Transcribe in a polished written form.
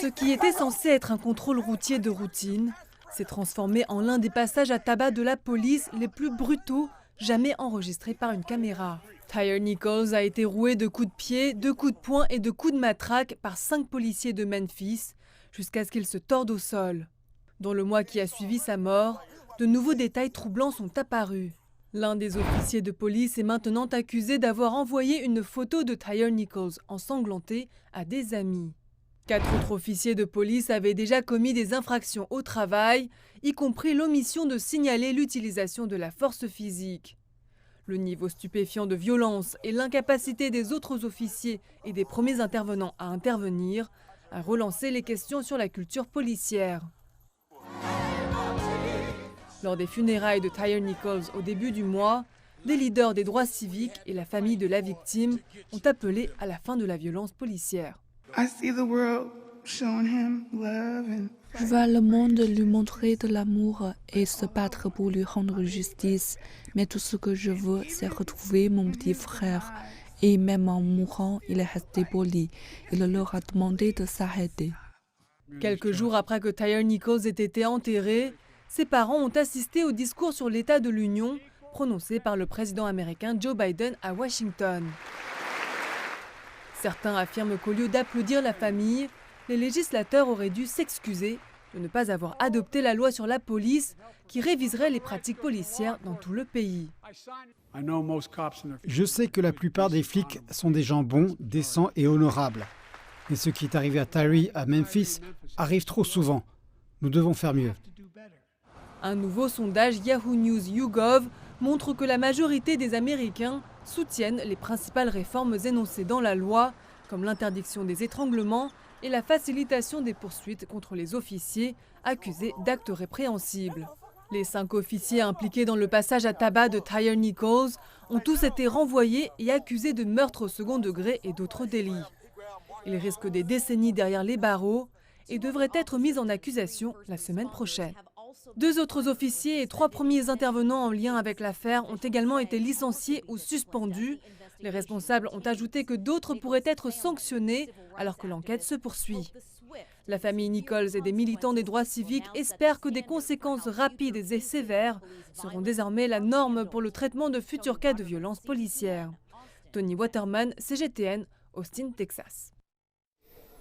Ce qui était censé être un contrôle routier de routine s'est transformé en l'un des passages à tabac de la police les plus brutaux jamais enregistrés par une caméra. Tyre Nichols a été roué de coups de pied, de coups de poing et de coups de matraque par 5 policiers de Memphis jusqu'à ce qu'il se torde au sol. Dans le mois qui a suivi sa mort, de nouveaux détails troublants sont apparus. L'un des officiers de police est maintenant accusé d'avoir envoyé une photo de Tyre Nichols ensanglanté à des amis. 4 autres officiers de police avaient déjà commis des infractions au travail, y compris l'omission de signaler l'utilisation de la force physique. Le niveau stupéfiant de violence et l'incapacité des autres officiers et des premiers intervenants à intervenir a relancé les questions sur la culture policière. Lors des funérailles de Tyre Nichols au début du mois, des leaders des droits civiques et la famille de la victime ont appelé à la fin de la violence policière. Je vois le monde lui montrer de l'amour et se battre pour lui rendre justice. Mais tout ce que je veux, c'est retrouver mon petit frère. Et même en mourant, il est resté poli. Il leur a demandé de s'arrêter. Quelques jours après que Tyre Nichols ait été enterré, ses parents ont assisté au discours sur l'état de l'Union prononcé par le président américain Joe Biden à Washington. Certains affirment qu'au lieu d'applaudir la famille, les législateurs auraient dû s'excuser de ne pas avoir adopté la loi sur la police qui réviserait les pratiques policières dans tout le pays. Je sais que la plupart des flics sont des gens bons, décents et honorables. Mais ce qui est arrivé à Tyre à Memphis arrive trop souvent. Nous devons faire mieux. Un nouveau sondage Yahoo News YouGov montre que la majorité des Américains soutiennent les principales réformes énoncées dans la loi, comme l'interdiction des étranglements et la facilitation des poursuites contre les officiers accusés d'actes répréhensibles. Les 5 officiers impliqués dans le passage à tabac de Tyre Nichols ont tous été renvoyés et accusés de meurtre au second degré et d'autres délits. Ils risquent des décennies derrière les barreaux et devraient être mis en accusation la semaine prochaine. 2 autres officiers et 3 premiers intervenants en lien avec l'affaire ont également été licenciés ou suspendus. Les responsables ont ajouté que d'autres pourraient être sanctionnés alors que l'enquête se poursuit. La famille Nichols et des militants des droits civiques espèrent que des conséquences rapides et sévères seront désormais la norme pour le traitement de futurs cas de violence policière. Tony Waterman, CGTN, Austin, Texas.